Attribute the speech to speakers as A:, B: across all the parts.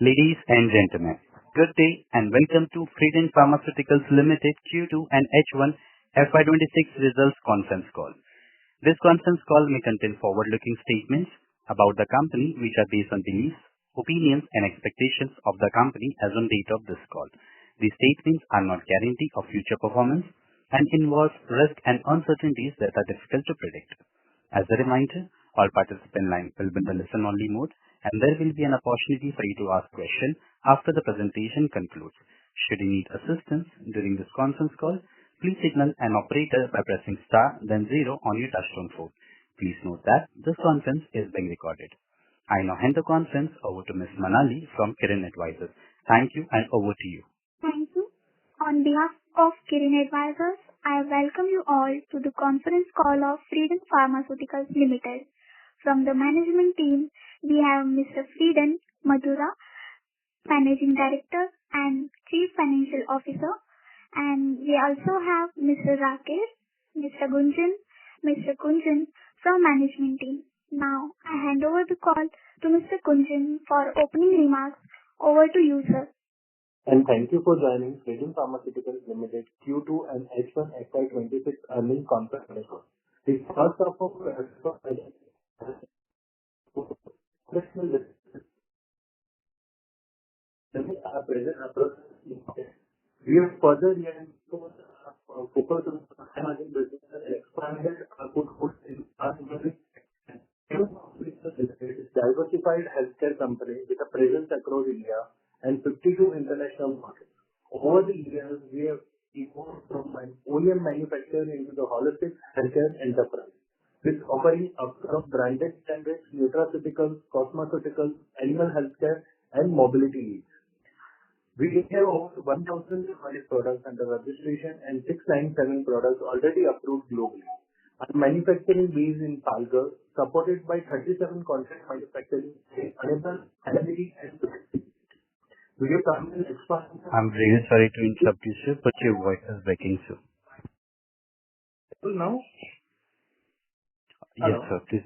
A: Ladies and gentlemen, good day and welcome to Fredun Pharmaceuticals Limited Q2 and H1 FY26 results conference call. This conference call may contain forward-looking statements about the company which are based on beliefs, opinions and expectations of the company as on date of this call. These statements are not guarantee of future performance and involve risks and uncertainties that are difficult to predict. As a reminder, all participant lines will be in the listen-only mode and there will be an opportunity for you to ask questions after the presentation concludes. Should you need assistance during this conference call, please signal an operator by pressing star then 0 on your touchtone phone. Please note that this conference is being recorded. I now hand the conference over to Ms. Manali from Kirin Advisors. Thank you and over to you.
B: Thank you. On behalf of Kirin Advisors, I welcome you all to the conference call of Fredun Pharmaceuticals Limited. From the management team, we have Mr. Fredun Madhura, Managing Director and Chief Financial Officer, and we also have Mr. Rakesh, Mr. Gunjan from management team. Now, I hand over the call to Mr. Gunjan for opening remarks. Over to you, sir.
C: And thank you for joining Fredun Pharmaceuticals Limited Q2 and H1 FY26 earnings conference call. The first half of we have further reinforced our focus on high-margin business and expanded our foothold in our diversified healthcare company with a presence across India and 52 international markets. Over the years, we have evolved from an OEM manufacturer into the holistic healthcare enterprise, with offering across branded generics, nutraceuticals, cosmeceuticals, animal healthcare, and mobility needs. We have over 1,000 products under registration and 697 products already approved globally. Our manufacturing base in Palghar, supported by 37 contract manufacturing, enable agility and flexibility. We have come in expansion.
A: I'm really sorry to interrupt you, sir, but your voice is breaking, sir.
C: Now?
A: Yes, sir, please.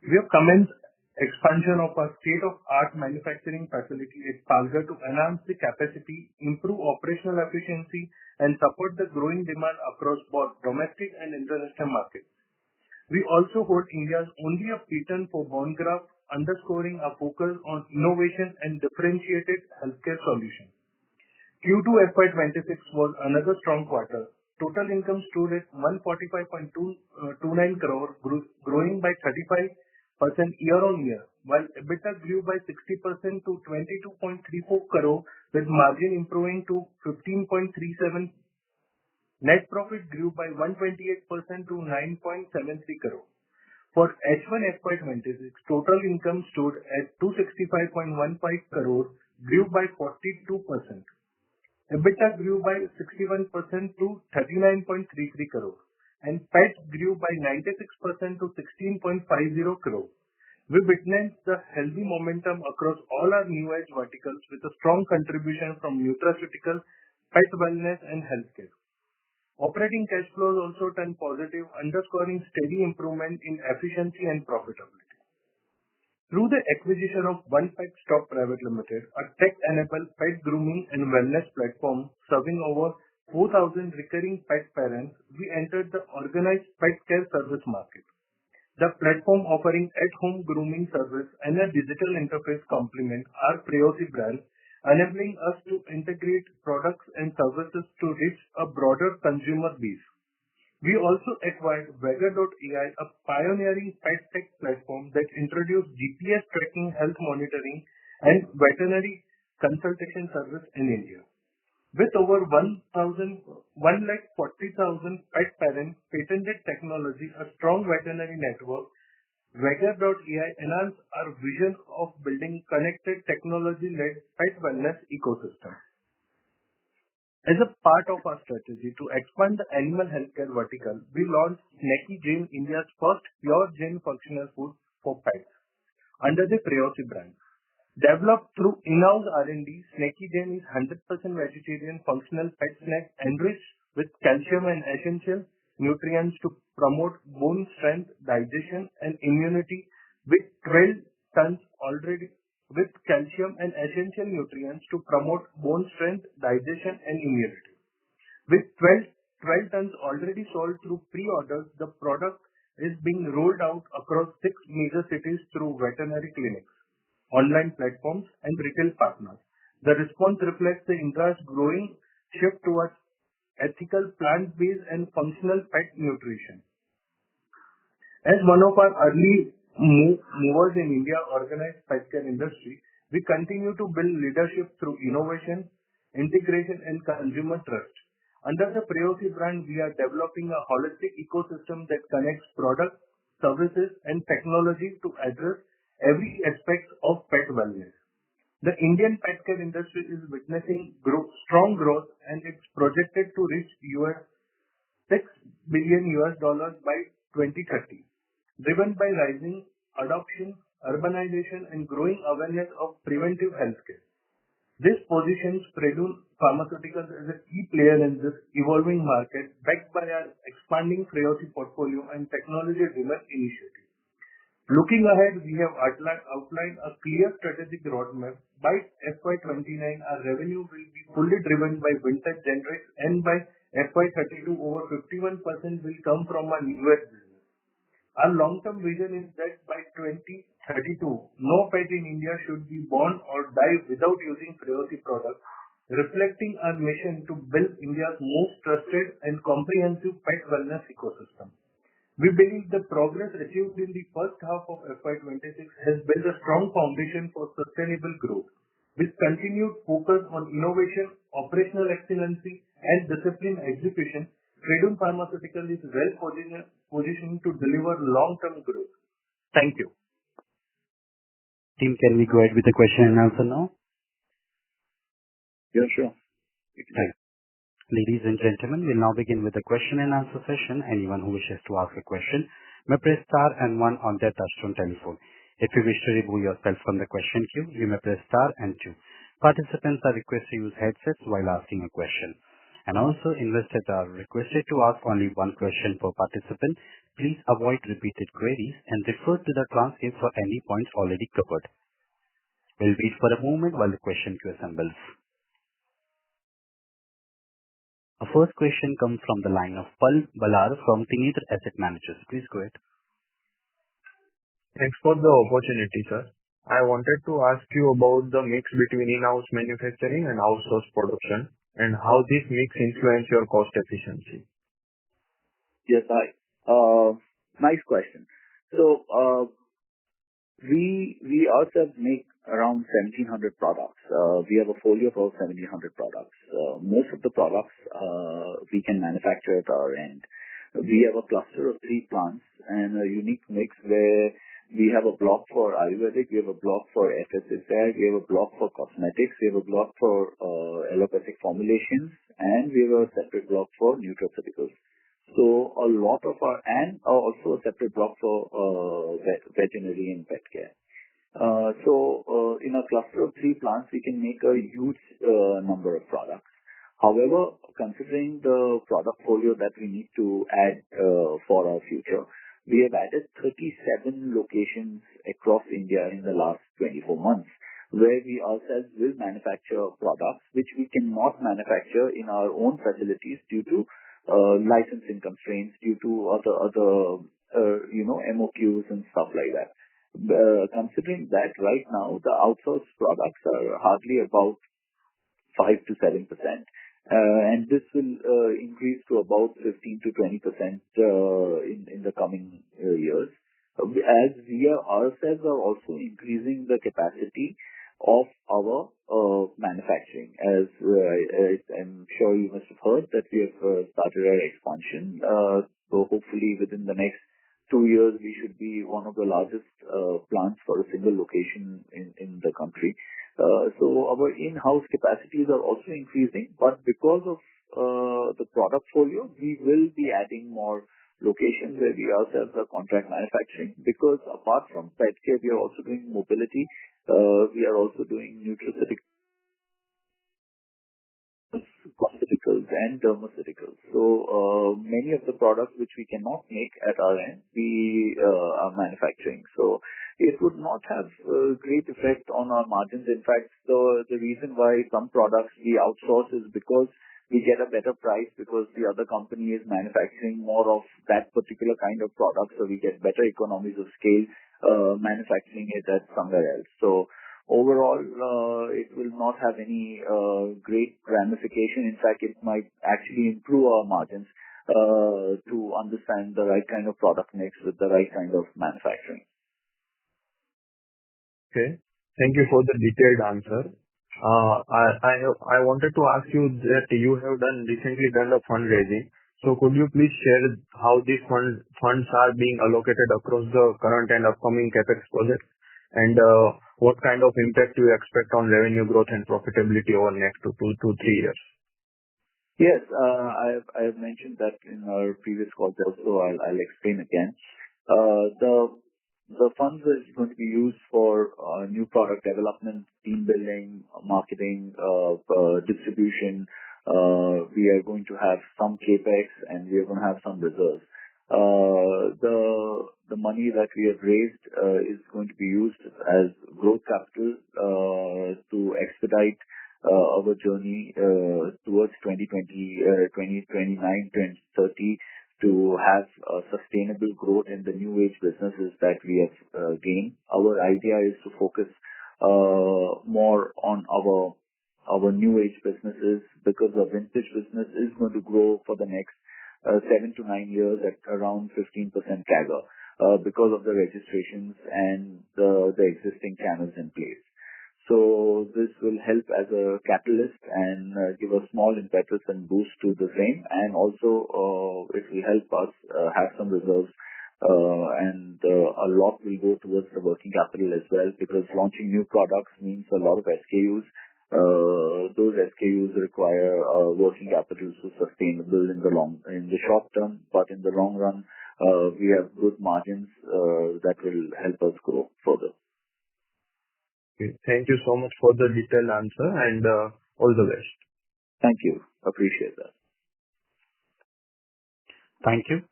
C: We have commenced expansion of our state-of-art manufacturing facility at Palghar to enhance the capacity, improve operational efficiency, and support the growing demand across both domestic and international markets. We also hold India's only a patent for bone graft, underscoring our focus on innovation and differentiated healthcare solutions. Q2 FY26 was another strong quarter. Total income stood at 145.29 crore, growing by 35% year-on-year, while EBITDA grew by 60% to 22.34 crore, with margin improving to 15.37. Net profit grew by 128% to 9.73 crore. For H1 FY26, total income stood at 265.15 crore, grew by 42%. EBITDA grew by 61% to 39.33 crore, and PAT grew by 96% to 16.50 crore. We witnessed the healthy momentum across all our new age verticals with a strong contribution from nutraceutical, pet wellness, and healthcare. Operating cash flows also turned positive, underscoring steady improvement in efficiency and profitability. Through the acquisition of One Pet Stop Private Limited, a tech-enabled pet grooming and wellness platform serving over 4,000 recurring pet parents, we entered the organized pet care service market. The platform offering at-home grooming service and a digital interface complement our Priority brand, enabling us to integrate products and services to reach a broader consumer base. We also acquired Vega.ai, a pioneering pet tech platform that introduced GPS tracking, health monitoring, and veterinary consultation service in India. With over 140,000 pet parents, patented technology, a strong veterinary network, Vega.ai enhanced our vision of building connected technology-led pet wellness ecosystem. As a part of our strategy to expand the animal healthcare vertical, we launched Snacky Gene, India's first pure gene functional food for pets, under the Priority brand. Developed through in-house R&D, Snacky Gene is 100% vegetarian functional pet snack enriched with calcium and essential nutrients to promote bone strength, digestion, and immunity, with 12 tons already with calcium and essential nutrients to promote bone strength, digestion, and immunity. With 12 tons already sold through pre-orders, the product is being rolled out across 6 major cities through veterinary clinics, online platforms, and retail partners. The response reflects the industry's growing shift towards ethical, plant-based, and functional pet nutrition. As one of our early movers in India organized pet care industry, we continue to build leadership through innovation, integration, and consumer trust. Under the Preosi brand, we are developing a holistic ecosystem that connects products, services, and technology to address every aspect of pet wellness. The Indian pet care industry is witnessing strong growth, and it's projected to reach $6 billion by 2030, driven by rising adoption, urbanization, and growing awareness of preventive healthcare. This positions Fredun Pharmaceuticals as a key player in this evolving market, backed by our expanding Preosi portfolio and technology-driven initiatives. Looking ahead, we have outlined a clear strategic roadmap. By FY29, our revenue will be fully driven by vintage generics, and by FY32, over 51% will come from our US business. Our long-term vision is that by 2032, no pet in India should be born or die without using Preosi products, reflecting our mission to build India's most trusted and comprehensive pet wellness ecosystem. We believe the progress achieved in the first half of FY26 has built a strong foundation for sustainable growth. With continued focus on innovation, operational excellency, and disciplined execution, Fredun Pharmaceuticals is well positioned to deliver long-term growth. Thank you.
A: Team, can we go ahead with the question and answer now?
D: Yeah, sure.
A: Thanks. Ladies and gentlemen, we'll now begin with the question and answer session. Anyone who wishes to ask a question may press star and one on their touchtone telephone. If you wish to remove yourself from the question queue, you may press star and two. Participants are requested to use headsets while asking a question. And also, investors are requested to ask only one question per participant. Please avoid repeated queries and refer to the transcript for any points already covered. We'll wait for a moment while the question queue assembles. Our first question comes from the line of Pal Balar from Tinitra Asset Managers. Please go ahead.
D: Thanks for the opportunity, sir. I wanted to ask you about the mix between in-house manufacturing and outsourced production, and how this mix influence your cost efficiency.
E: Yes, nice question. So, we ourselves make around 1,700 products. We have a folio of over 1,700 products. Most of the products we can manufacture at our end. We have a cluster of 3 plants and a unique mix where we have a block for Ayurvedic, we have a block for FSSAI, we have a block for cosmetics, we have a block for allopathic formulations, and we have a separate block for nutraceuticals. So a lot of and also a separate block for veterinary and pet care. So in a cluster of 3 plants, we can make a huge number of products. However, considering the product folio that we need to add for our future, we have added 37 locations across India in the last 24 months, where we ourselves will manufacture products which we cannot manufacture in our own facilities due to licensing constraints, due to other MOQs and stuff like that. Considering that right now the outsourced products are hardly about 5 to 7%. And this will increase to about 15 to 20% in the coming years. As we ourselves are also increasing the capacity of our manufacturing. As I'm sure you must have heard that we have started our expansion. So hopefully within the next 2 years we should be one of the largest plants for a single location in the country. So our in-house capacities are also increasing, but because of the product folio, we will be adding more locations where we ourselves are contract manufacturing, because apart from pet care, we are also doing mobility, we are also doing nutraceuticals, cosmeceuticals and dermaceuticals. So many of the products which we cannot make at our end, we are manufacturing. So it would not have a great effect on our margins. In fact, the reason why some products we outsource is because we get a better price because the other company is manufacturing more of that particular kind of product, so we get better economies of scale manufacturing it at somewhere else. So overall, it will not have any great ramification. In fact, it might actually improve our margins to understand the right kind of product mix with the right kind of manufacturing.
D: Okay. Thank you for the detailed answer. I wanted to ask you that you have recently done a fundraising. So could you please share how these funds are being allocated across the current and upcoming CapEx projects, and what kind of impact do you expect on revenue growth and profitability over next 2 to 3 years?
E: Yes, I have mentioned that in our previous calls also. I'll explain again. The funds is going to be used for new product development, team building, marketing, distribution. We are going to have some capex and we are going to have some reserves. The money that we have raised is going to be used as growth capital to expedite our journey towards 2029, 2030 to have sustainable growth in the new age businesses that we have gained. Our idea is to focus more on our new age businesses because the vintage business is going to grow for the next 7 to 9 years at around 15% CAGR because of the registrations and the existing channels in place. So this will help as a catalyst and give a small impetus and boost to the same, and also it will help us have some reserves and a lot will go towards the working capital as well, because launching new products means a lot of SKUs. Those SKUs require working capital to sustainable in the short term, but in the long run, we have good margins that will help us grow further.
D: Okay. Thank you so much for the detailed answer, and all the best.
E: Thank you. Appreciate that.
A: Thank you.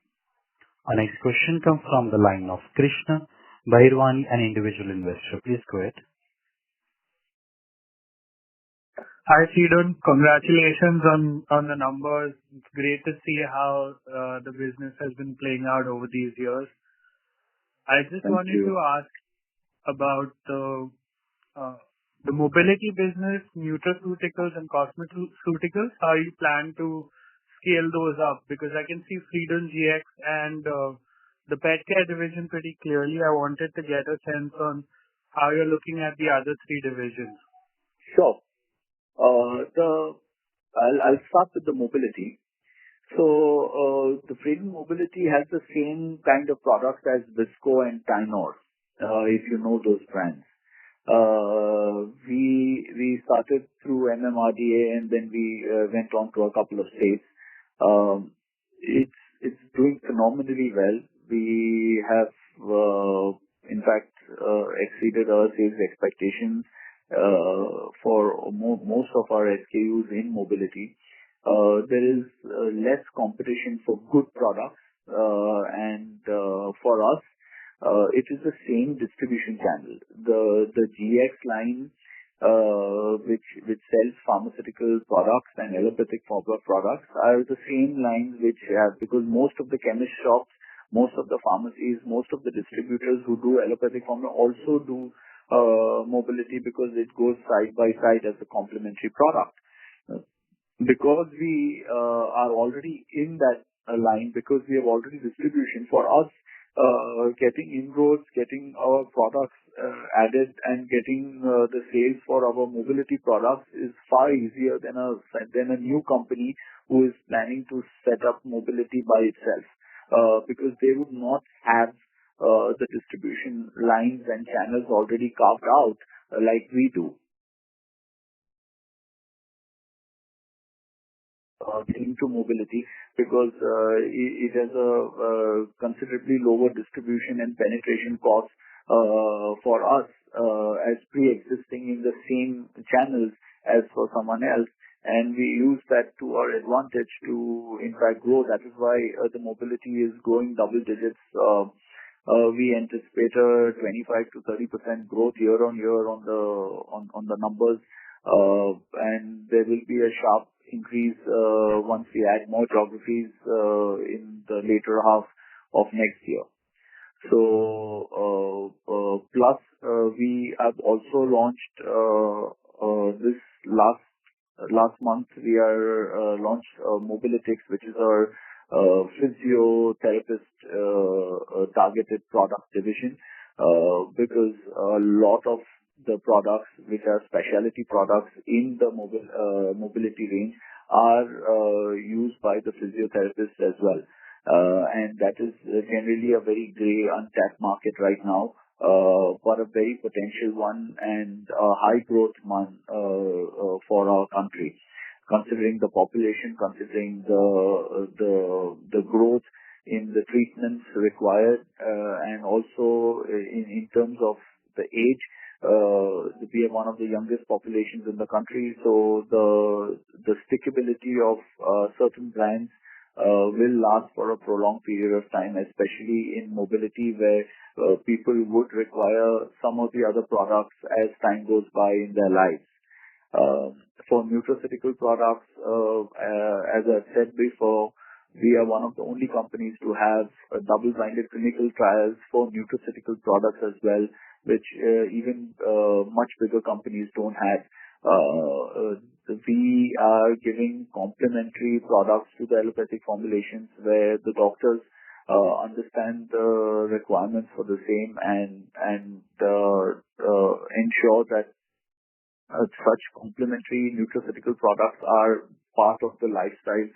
A: Our next question comes from the line of Krishna Bahirwani, an individual investor. Please go ahead.
F: Hi, Fredun. Congratulations on the numbers. It's great to see how the business has been playing out over these years. I just wanted to ask about the mobility business, nutraceuticals and cosmeceuticals. How you plan to scale those up? Because I can see Fredun GX and the pet care division pretty clearly. I wanted to get a sense on how you're looking at the other 3 divisions.
E: Sure. I'll start with the mobility. So the Fredun Mobility has the same kind of products as Visco and Tynor, if you know those brands. We started through MMRDA and then we went on to a couple of states. It's doing phenomenally well. We have, in fact, exceeded our sales expectations for most of our SKUs in mobility. There is less competition for good products, and for us, it is the same distribution channel. The GX line, which sells pharmaceutical products and allopathic products, are the same lines which have, because most of the chemist shops, most of the pharmacies, most of the distributors who do allopathic pharma also do mobility, because it goes side by side as a complementary product. Because we are already in that line, because we have already distribution, for us, getting inroads, getting our products added and getting the sales for our mobility products is far easier than a new company who is planning to set up mobility by itself, because they would not have the distribution lines and channels already carved out like we do. Into mobility, because it has a considerably lower distribution and penetration cost for us as pre-existing in the same channels as for someone else, and we use that to our advantage to in fact grow. That is why the mobility is growing double digits we anticipate a 25 to 30% growth year-on-year on the numbers. And there will be a sharp increase once we add more geographies in the later half of next year. So, plus, we have also launched this last month, we are launched Mobilitics, which is our physiotherapist targeted product division, because a lot of the products which are specialty products in the mobility range are used by the physiotherapists as well. And that is generally a very grey, untapped market right now, but a very potential one and a high growth one for our country, considering the population, considering the growth in the treatments required, and also in terms of the age. We are one of the youngest populations in the country, so the stickability of certain brands will last for a prolonged period of time, especially in mobility, where people would require some of the other products as time goes by in their lives. For nutraceutical products, as I said before, we are one of the only companies to have double-blinded clinical trials for nutraceutical products as well, which even much bigger companies don't have. We are giving complementary products to the allopathic formulations where the doctors understand the requirements for the same and ensure that such complementary nutraceutical products are part of the lifestyle.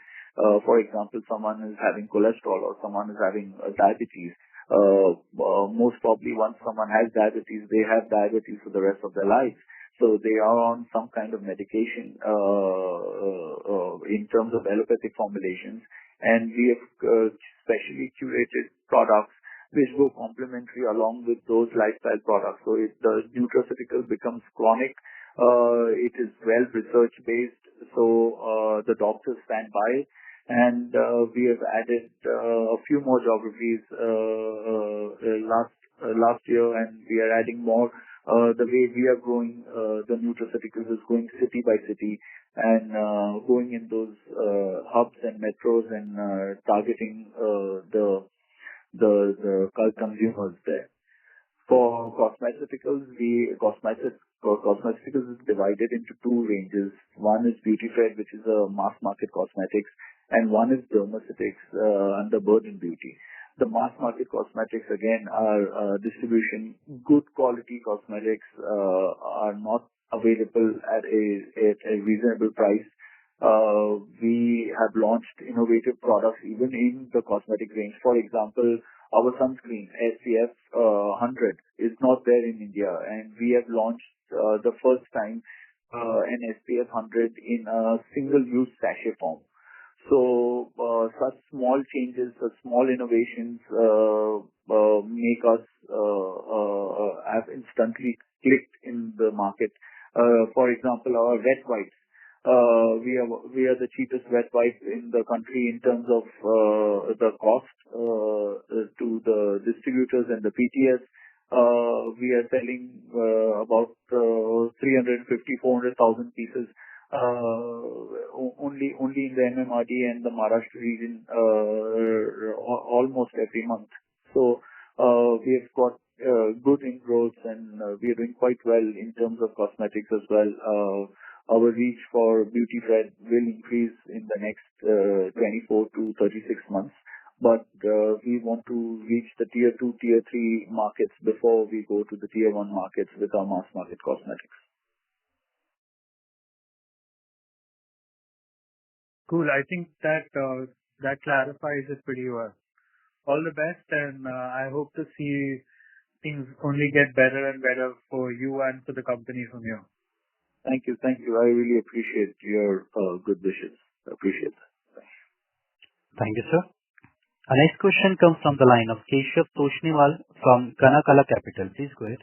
E: For example, someone is having cholesterol or someone is having diabetes. Most probably once someone has diabetes, they have diabetes for the rest of their life. So they are on some kind of medication in terms of allopathic formulations. And we have specially curated products which go complementary along with those lifestyle products. So if the nutraceutical becomes chronic, it is well research based. So the doctors stand by. And we have added a few more geographies last year, and we are adding more. The way we are growing the nutraceuticals is going city by city and going in those hubs and metros and targeting the consumers there. For cosmeceuticals, cosmeceuticals is divided into two ranges. One is Beauty Fred, which is a mass market cosmetics, and one is dermaceutics under Burden Beauty. The mass market cosmetics again are distribution. Good quality cosmetics are not available at a reasonable price. We have launched innovative products even in the cosmetic range. For example, our sunscreen SPF 100 is not there in India, and we have launched the first time an SPF 100 in a single-use sachet form. So such small changes, such small innovations make us have instantly clicked in the market. For example, our wet wipes. We are the cheapest wet wipe in the country in terms of the cost to the distributors and the PTS. We are selling about 350,000-400,000 pieces only in the MMRD and the Maharashtra region almost every month. So we have got good inroads, and we are doing quite well in terms of cosmetics as well. Our reach for Beauty Fred will increase in the next 24 to 36 months. But we want to reach the tier 2, tier 3 markets before we go to the tier 1 markets with our mass market cosmetics.
F: Cool. I think that clarifies it pretty well. All the best, and I hope to see things only get better and better for you and for the company from here.
E: Thank you. I really appreciate your good wishes. I appreciate that.
A: Thank you, sir. Our next question comes from the line of Keshav Toshniwal from Concall Capital. Please go ahead.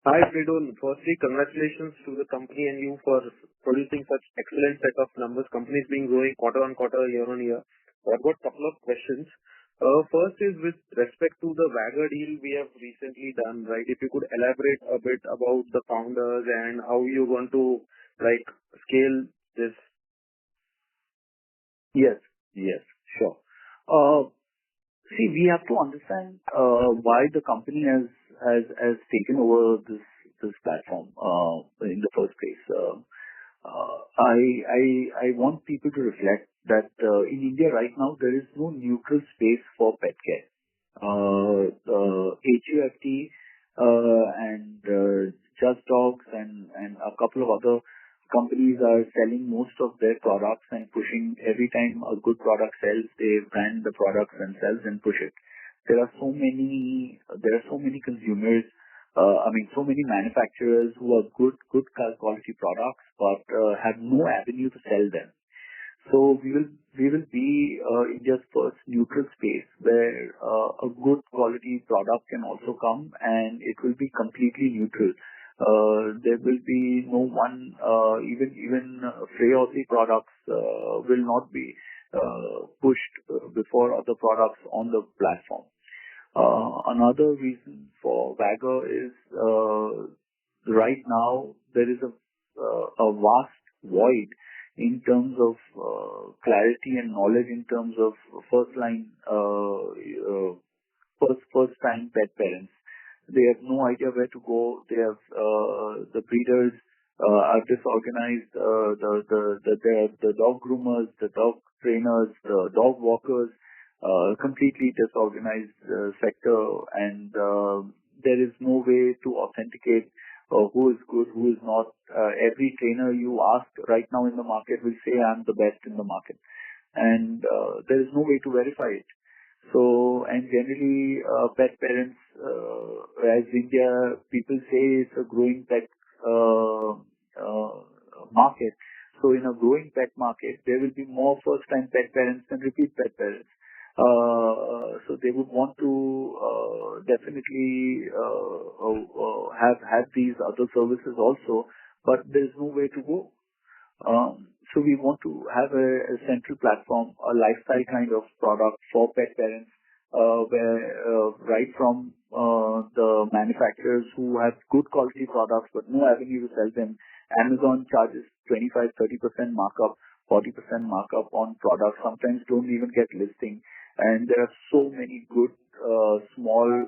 G: Hi, Fredun. Firstly, congratulations to the company and you for producing such excellent set of numbers. Company's been growing quarter on quarter, year on year. So I've got a couple of questions. First is with respect to the Wagger deal we have recently done, right? If you could elaborate a bit about the founders and how you want to scale this.
E: Yes, sure. See, we have to understand why the company has taken over this platform in the first place. I want people to reflect that in India right now there is no neutral space for pet care. HUFT and Just Dogs and a couple of other companies are selling most of their products and pushing. Every time a good product sells, they brand the products themselves and push it. There are so many consumers. So many manufacturers who are good quality products, but have no avenue to sell them. So we will be India's first neutral space where a good quality product can also come, and it will be completely neutral. There will be no one, even Free products will not be pushed before other products on the platform. Another reason for Wagger is right now there is a vast void in terms of clarity and knowledge in terms of first time pet parents. They have no idea where to go. They have the breeders are disorganized. The dog groomers, the dog trainers, the dog walkers, completely disorganized sector, and there is no way to authenticate who is good, who is not. Every trainer you ask right now in the market will say, I'm the best in the market. And there is no way to verify it. So, and generally, pet parents, as India, people say it's a growing pet market. So in a growing pet market, there will be more first-time pet parents than repeat pet parents. So they would want to definitely have these other services also, but there's no way to go. So we want to have a central platform, a lifestyle kind of product for pet parents, where right from the manufacturers who have good quality products but no avenue to sell them. Amazon charges 25-30% markup, 40% markup on products, sometimes don't even get listing. And there are so many good small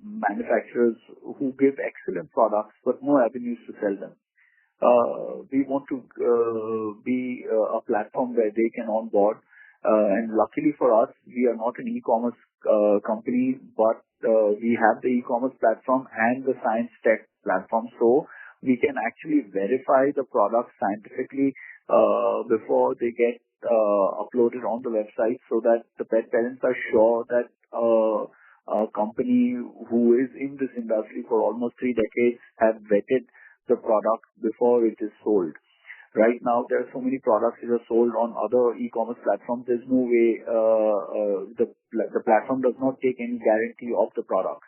E: manufacturers who give excellent products but no avenues to sell them. We want to be a platform where they can onboard. And luckily for us, we are not an e-commerce company, but we have the e-commerce platform and the science tech platform. So we can actually verify the products scientifically before they get uploaded on the website, so that the pet parents are sure that a company who is in this industry for almost 3 decades have vetted the product before it is sold. Right now, there are so many products that are sold on other e-commerce platforms. There's no way the platform does not take any guarantee of the products.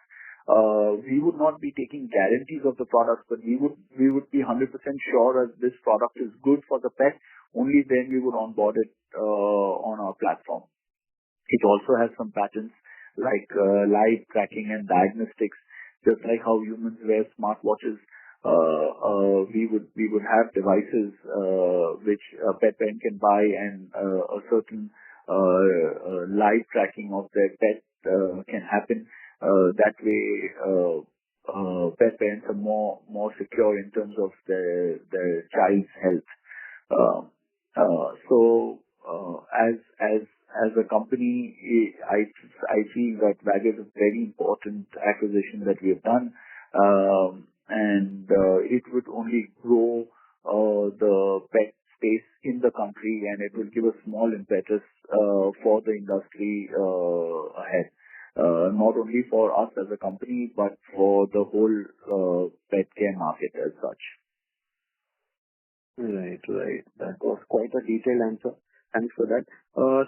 E: We would not be taking guarantees of the products, but we would be 100% sure that this product is good for the pet. Only then we would onboard it on our platform. It also has some patents like live tracking and diagnostics, just like how humans wear smartwatches. We would have devices which a pet parent can buy, and a certain live tracking of their pet can happen. That way, pet parents are more secure in terms of their child's health. As a company, I feel that Wagger is a very important acquisition that we have done, and it would only grow the pet space in the country, and it will give a small impetus for the industry ahead. Not only for us as a company, but for the whole pet care market as such.
G: Right. That was quite a detailed answer. Thanks for that.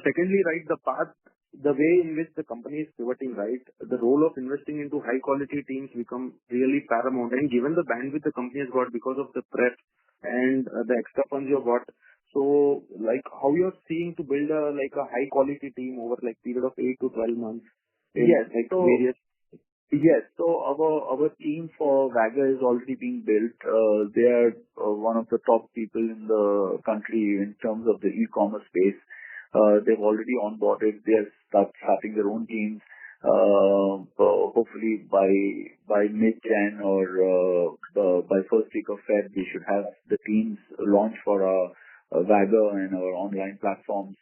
G: Secondly, right, the way in which the company is pivoting, right, the role of investing into high quality teams become really paramount. And given the bandwidth the company has got because of the prep and the extra funds you have got, So, how you're seeing to build a high quality team over period of 8 to 12 months in
E: Yes.
G: various.
E: Yes. So our team for Vaga is already being built. They are one of the top people in the country in terms of the e-commerce space. They've already onboarded. They are starting their own teams. Hopefully by mid-Jan or by first week of Feb, we should have the teams launch for Vaga and our online platforms.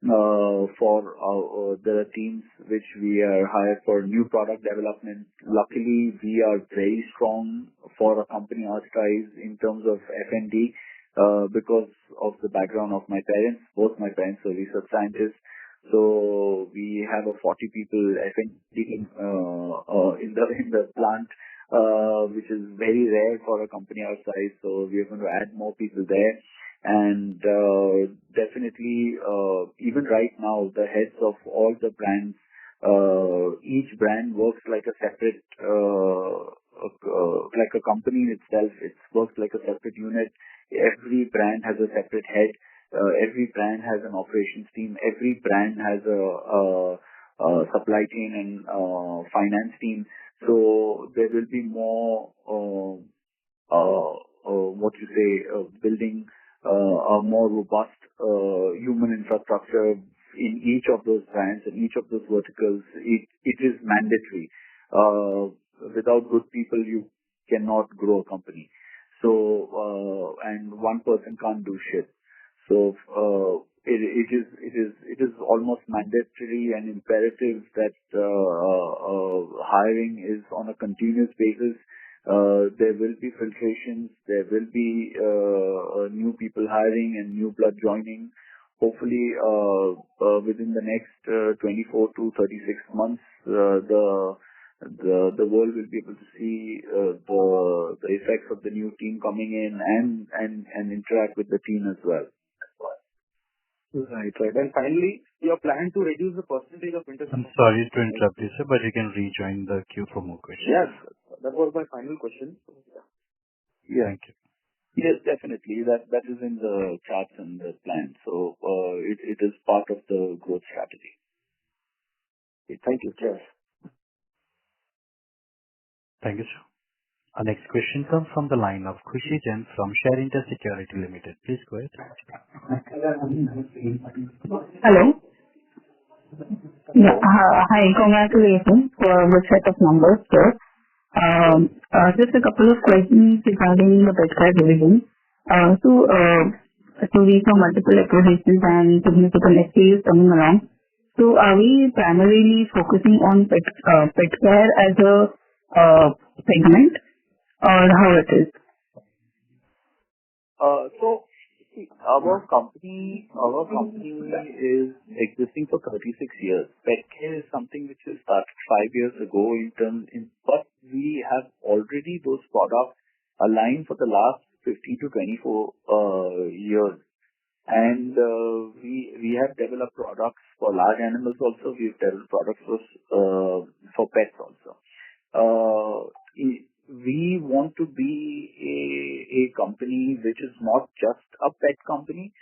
E: There are teams which we are hired for new product development. Luckily, we are very strong for a company our size in terms of F&D because of the background of my parents. Both my parents are research scientists. So we have a 40 people F&D in the plant, which is very rare for a company our size. So we are going to add more people there. And definitely, even right now, the heads of all the brands, each brand works like a separate, like a company in itself. It works like a separate unit. Every brand has a separate head. Every brand has an operations team. Every brand has a supply chain and finance team. So there will be more, building a more robust human infrastructure in each of those brands and each of those verticals. It is mandatory. Without good people, you cannot grow a company. So, and one person can't do shit. So, it is almost mandatory and imperative that hiring is on a continuous basis. There will be filtrations. There will be new people hiring and new blood joining. Hopefully, within the next 24 to 36 months, the world will be able to see the effects of the new team coming in and interact with the team as well.
G: Right. And finally, your plan to reduce the percentage of interest.
A: I'm sorry to interrupt you, sir, but you can rejoin the queue for more questions.
G: Yes, that was my final question.
E: Yeah.
A: Thank you.
E: Yes, definitely. That is in the charts and the plan. So it is part of the growth strategy.
G: Okay, thank you. Cheers.
A: Thank you, sir. Our next question comes from the line of Khushi Jain from Share Inter Security Limited. Please go ahead.
H: Hello. Yeah. Hi. Congratulations for a good set of numbers, sir. Just a couple of questions regarding the pet care division. So we saw multiple acquisitions and significant SKUs coming along. So are we primarily focusing on pet care as a segment, or how it is?
E: So our company is existing for 36 years. Pet care is something which was started 5 years ago but we have already those products aligned for the last 15 to 24 years. And we have developed products for large animals also. We've developed products for pets also. We want to be a company which is not just a pet company,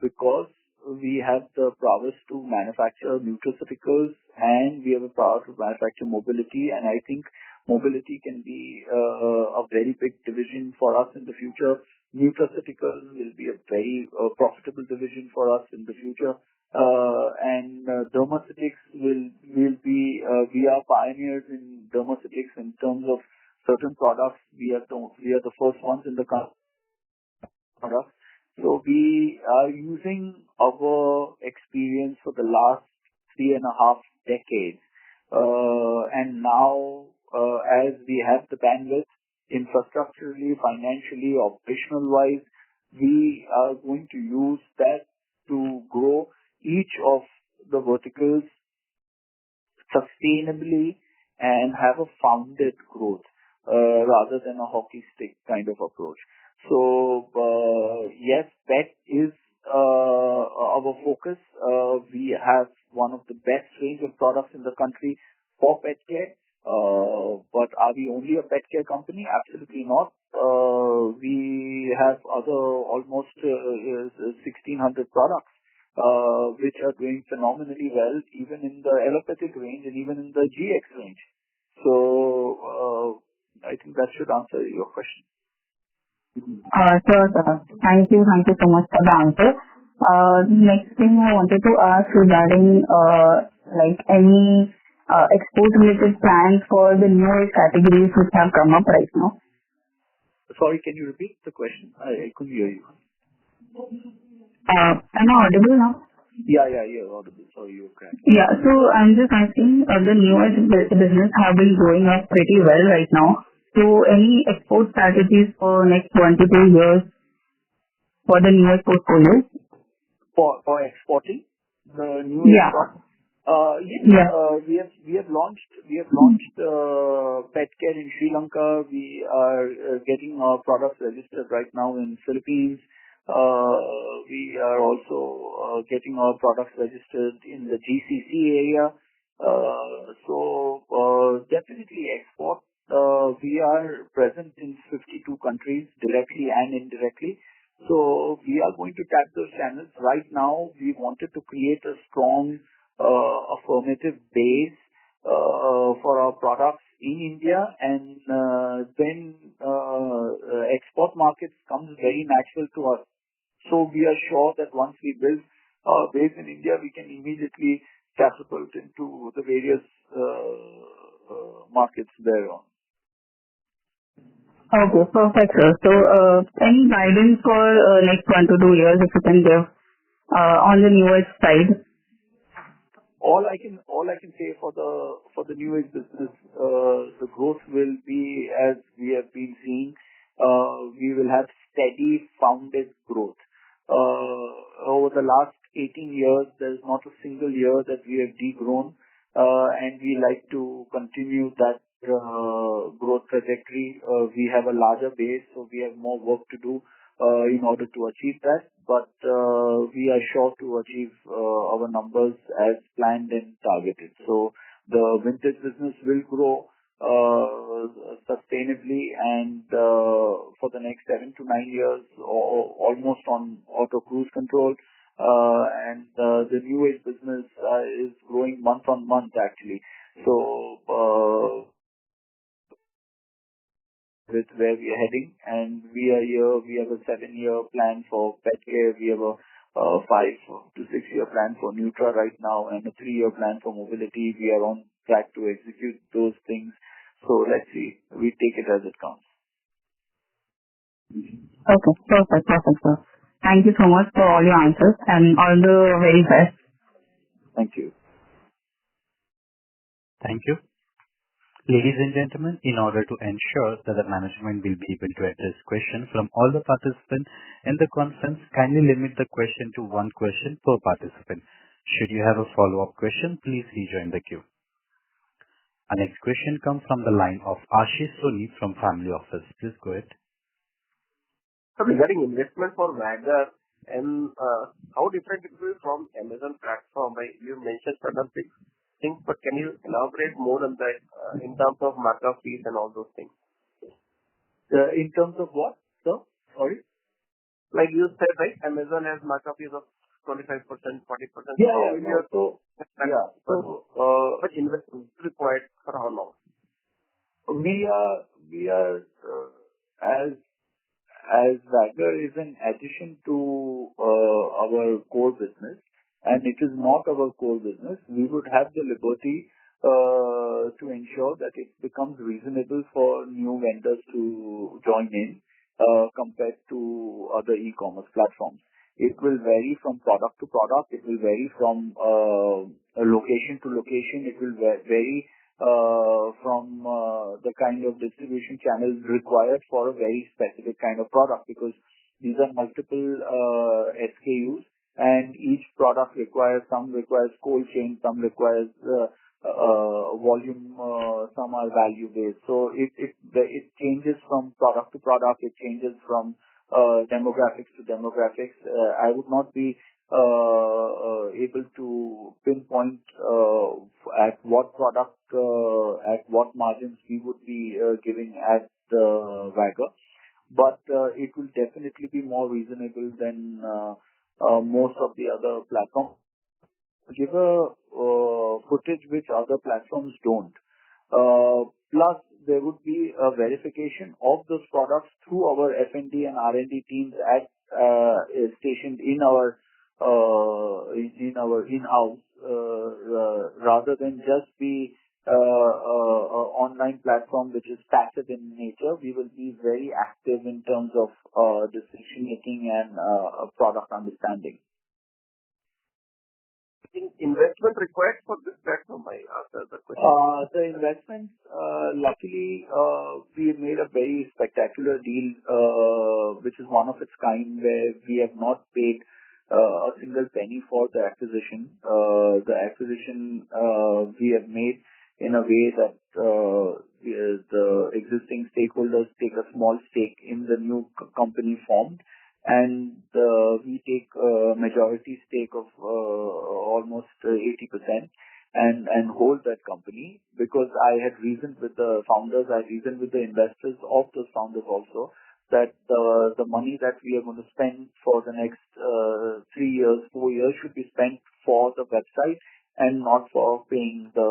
E: because we have the prowess to manufacture nutraceuticals and we have a power to manufacture mobility. And I think mobility can be a very big division for us in the future. Nutraceuticals will be a very profitable division for us in the future. And dermaceutics we are pioneers in dermaceutics in terms of certain products. We are the first ones in the products. So we are using our experience for the last 3.5 decades. And now, as we have the bandwidth, infrastructurally, financially, operational wise, we are going to use that to grow each of the verticals sustainably and have a founded growth rather than a hockey stick kind of approach. So yes, pet is our focus. We have one of the best range of products in the country for pet care. But are we only a pet care company? Absolutely not. We have almost 1,600 products, which are doing phenomenally well, even in the allopathic range and even in the GX range. So I think that should answer your question.
H: Sure, sir. Thank you. Thank you so much for the answer. Next thing I wanted to ask regarding like any export-related plans for the newer categories which have come up right now.
E: Sorry, can you repeat the question? I couldn't hear you.
H: Am I audible now?
E: Yeah, you're audible. Sorry, you're correct.
H: Yeah. So I'm just asking, the newest business have been growing up pretty well right now. So any export strategies for next 1 to 2 years for the newest portfolio?
E: For exporting the new
H: Yeah.
E: product?
H: Yeah.
E: We have launched pet care in Sri Lanka. We are getting our products registered right now in Philippines. We are also getting our products registered in the GCC area. So definitely export. We are present in 52 countries directly and indirectly. So we are going to tap those channels. Right now, we wanted to create a strong affirmative base for our products in India, and then export markets comes very natural to us. So we are sure that once we build our base in India, we can immediately catapult into the various markets thereon.
H: Okay, perfect, sir. So, any guidance for next 1 to 2 years, if you can give on the newest side?
E: All I can say for the new age business, the growth will be as we have been seeing. We will have steady founded growth. Over the last 18 years, there is not a single year that we have degrown, and we like to continue that growth trajectory. We have a larger base, so we have more work to do in order to achieve that. But we are sure to achieve our numbers as planned and targeted. So the vintage business will grow sustainably, and for the next 7 to 9 years, almost on auto cruise control. And the new age business is growing month on month actually. So with where we are heading, and we are here. We have a 7-year plan for pet care. We have a 5 to 6 year plan for Nutra right now, and a 3-year plan for mobility. We are on track to execute those things. So let's see. We take it as it comes.
H: Okay, perfect, sir. Thank you so much for all your answers and all the very best.
E: Thank you.
A: Thank you. Ladies and gentlemen, in order to ensure that the management will be able to address questions from all the participants in the conference, kindly limit the question to 1 question per participant. Should you have a follow-up question, please rejoin the queue. Our next question comes from the line of Ashish Soni from Family Office. Please go ahead.
I: So regarding investment for Wagger, and how different it will be from Amazon platform? You mentioned certain things, but can you elaborate more on that in terms of markup fees and all those things?
E: In terms of what, sir? Sorry?
I: Like you said, right? Amazon has markup fees of 25%, 40%.
E: Yeah.
I: But investment is required for how long?
E: We are as Wagger is an addition to our core business, and it is not our core business. We would have the liberty to ensure that it becomes reasonable for new vendors to join in compared to other e-commerce platforms. It will vary from product to product. It will vary from location to location. It will vary from the kind of distribution channels required for a very specific kind of product, because these are multiple SKUs, and each product some requires cold chain, some requires volume, some are value based. So it changes from product to product. It changes from demographics to demographics. I would not be able to pinpoint at what product, at what margins we would be giving at Wagger. but it will definitely be more reasonable than most of the other platforms. Give a footage which other platforms don't. Plus, there would be a verification of those products through our F&D and R&D teams at stationed in our in-house, rather than just be online platform which is passive in nature. We will be very active in terms of decision making and product understanding.
I: Investment required for this platform? I answered the question.
E: The investments, luckily, we have made a very spectacular deal, which is one of its kind, where we have not paid a single penny for the acquisition. The acquisition we have made in a way that the existing stakeholders take a small stake in the new company formed, and we take a majority stake of almost 80% and hold that company, because I had reasoned with the founders, I reasoned with the investors of those founders also, that the money that we are going to spend for the next 3 years, 4 years should be spent for the website and not for paying the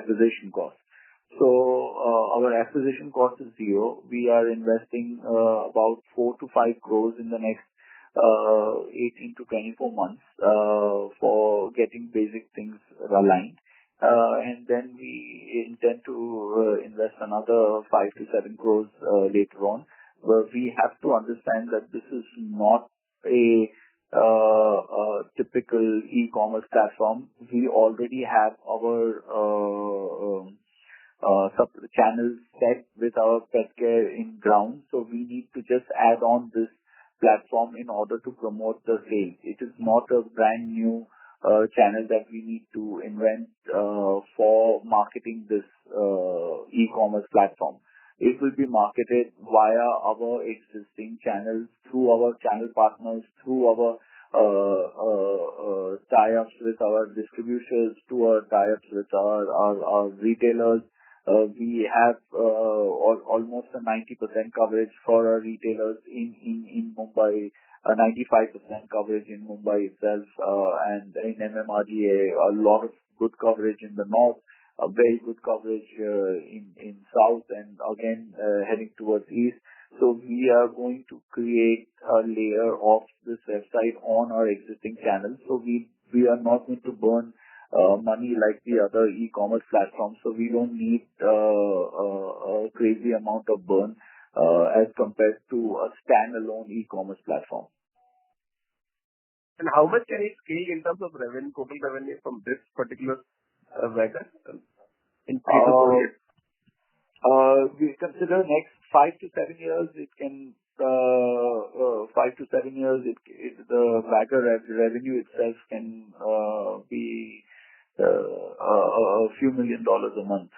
E: acquisition cost. So our acquisition cost is zero. We are investing about 4 to 5 crores in the next 18 to 24 months for getting basic things aligned. And then we intend to invest another 5 to 7 crores later on. But we have to understand that this is not a typical e-commerce platform. We already have our channels set with our pet care in ground, so we need to just add on this platform in order to promote the sales. It is not a brand new channel that we need to invent for marketing this e-commerce platform. It will be marketed via our existing channels, through our channel partners, through our tie-ups with our distributors, to our tie-ups with our retailers. We have almost a 90% coverage for our retailers in Mumbai, a 95% coverage in Mumbai itself, and in MMRDA, a lot of good coverage in the north, a very good coverage in south, and again heading towards east. So we are going to create a layer of this website on our existing channels. So we are not going to burn money like the other e-commerce platforms. So we don't need a crazy amount of burn as compared to a standalone e-commerce platform.
I: And how much can it scale in terms of revenue, total revenue from this particular wagon in 3 to 4 years?
E: We consider next 5 to 7 years, it can, 5 to 7 years, the Wagger revenue itself can be a few $1 million a month.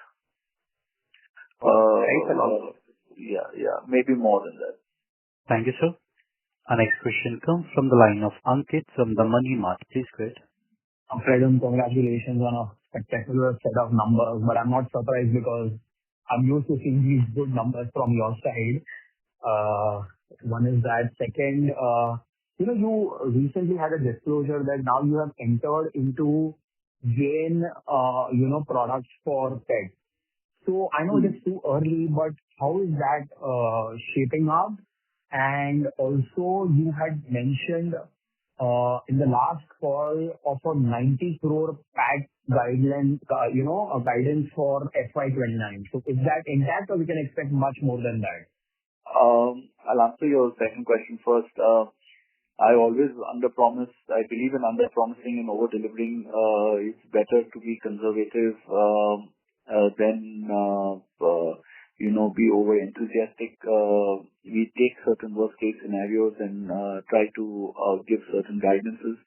I: Thanks a lot.
E: Yeah, maybe more than that.
A: Thank you, sir. Our next question comes from the line of Ankit from the Money Mart. Please go ahead.
J: Fredun, congratulations on a spectacular set of numbers, but I'm not surprised because I'm used to seeing these good numbers from your side. One is that. Second, you recently had a disclosure that now you have entered into gain, products for pets. So I know it is too early, but how is that shaping up? And also, you had mentioned in the last call of a 90 crore PAT guideline, a guidance for FY29. So is that intact, or we can expect much more than that?
E: I'll answer your second question first. I always underpromise. I believe in underpromising and over-delivering. It's better to be conservative than be over-enthusiastic. We take certain worst-case scenarios and try to give certain guidances.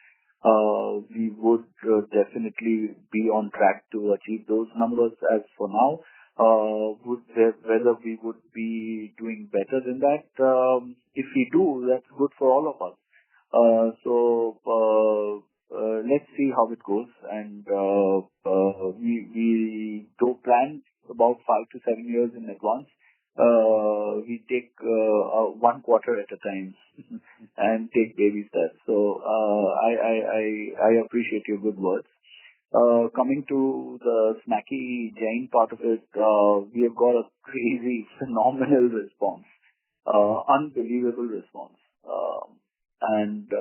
E: We would definitely be on track to achieve those numbers as for now. Whether we would be doing better than that, if we do, that's good for all of us. Let's see how it goes. And we do plan about 5 to 7 years in advance. we take one quarter at a time and take baby steps. So I appreciate your good words. Coming to the snacky Jain part of it, we have got a crazy, phenomenal response, unbelievable response, and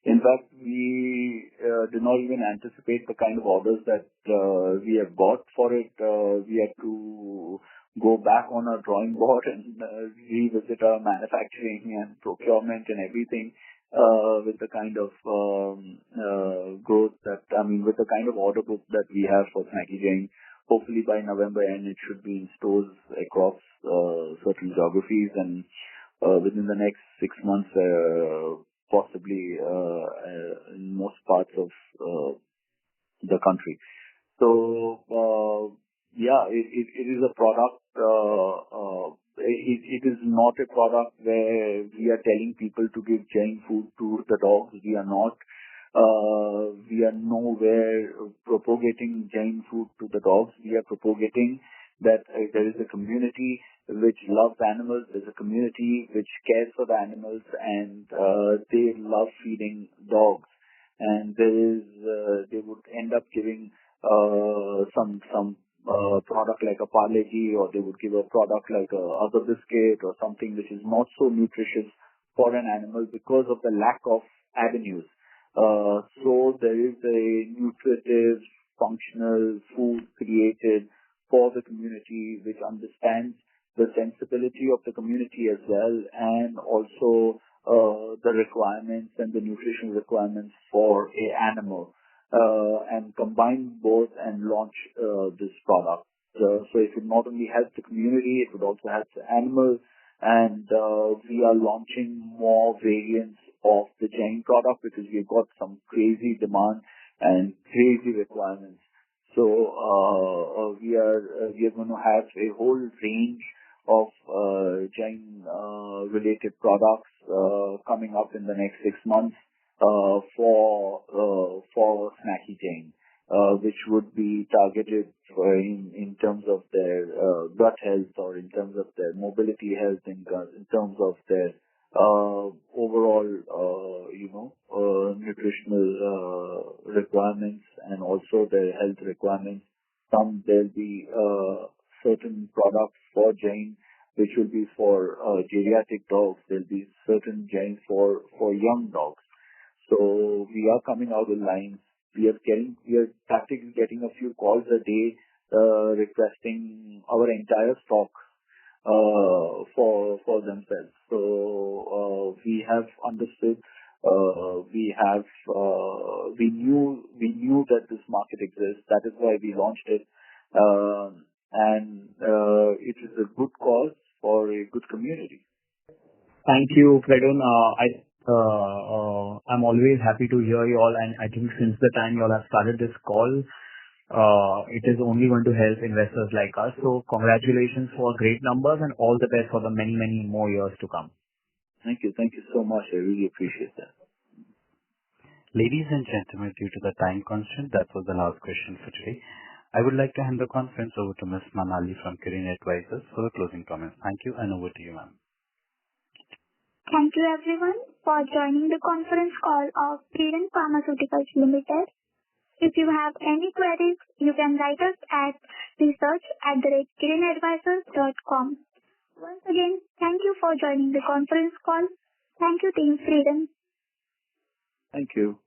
E: in fact, we did not even anticipate the kind of orders that we have got for it. We had to go back on our drawing board and revisit our manufacturing and procurement and everything with the kind of growth with the kind of order book that we have for Snacky Jane. Hopefully by November end, it should be in stores across certain geographies, and within the next 6 months, possibly in most parts of the country. So, it is a product. It is not a product where we are telling people to give Jain food to the dogs. We are not. We are nowhere propagating Jain food to the dogs. We are propagating that there is a community which loves animals. There's a community which cares for the animals, and they love feeding dogs. And they would end up giving some product like a Parle-G, or they would give a product like a other biscuit or something which is not so nutritious for an animal because of the lack of avenues. So there is a nutritive, functional food created for the community which understands the sensibility of the community as well, and also the requirements and the nutrition requirements for a animal, and combine both and launch this product. So it would not only help the community, it would also help the animal, and we are launching more variants of the Jain product because we've got some crazy demand and crazy requirements. So we are going to have a whole range of Jain related products coming up in the next 6 months for Snacky Jain, which would be targeted in terms of their gut health, or in terms of their mobility health, in terms of their overall nutritional requirements, and also their health requirements. There'll be certain products for Jain which will be for geriatric dogs. There'll be certain Jain for young dogs. So we are coming out with lines. We are practically getting a few calls a day requesting our entire stock for themselves. So we have understood. We knew that this market exists. That is why we launched it, and it is a good cause for a good community.
J: Thank you, Fredun. I'm always happy to hear you all, and I think since the time you all have started this call, it is only going to help investors like us. So congratulations for great numbers, and all the best for the many, many more years to come.
E: Thank you. Thank you so much. I really appreciate that.
A: Ladies and gentlemen, due to the time constraint, that was the last question for today. I would like to hand the conference over to Ms. Manali from Kirin Advisors for the closing comments. Thank you, and over to you, ma'am.
B: Thank you everyone for joining the conference call of Fredun Pharmaceuticals Limited. If you have any queries, you can write us at research@kirinadvisors.com. Once again, thank you for joining the conference call. Thank you, Team Fredun.
E: Thank you.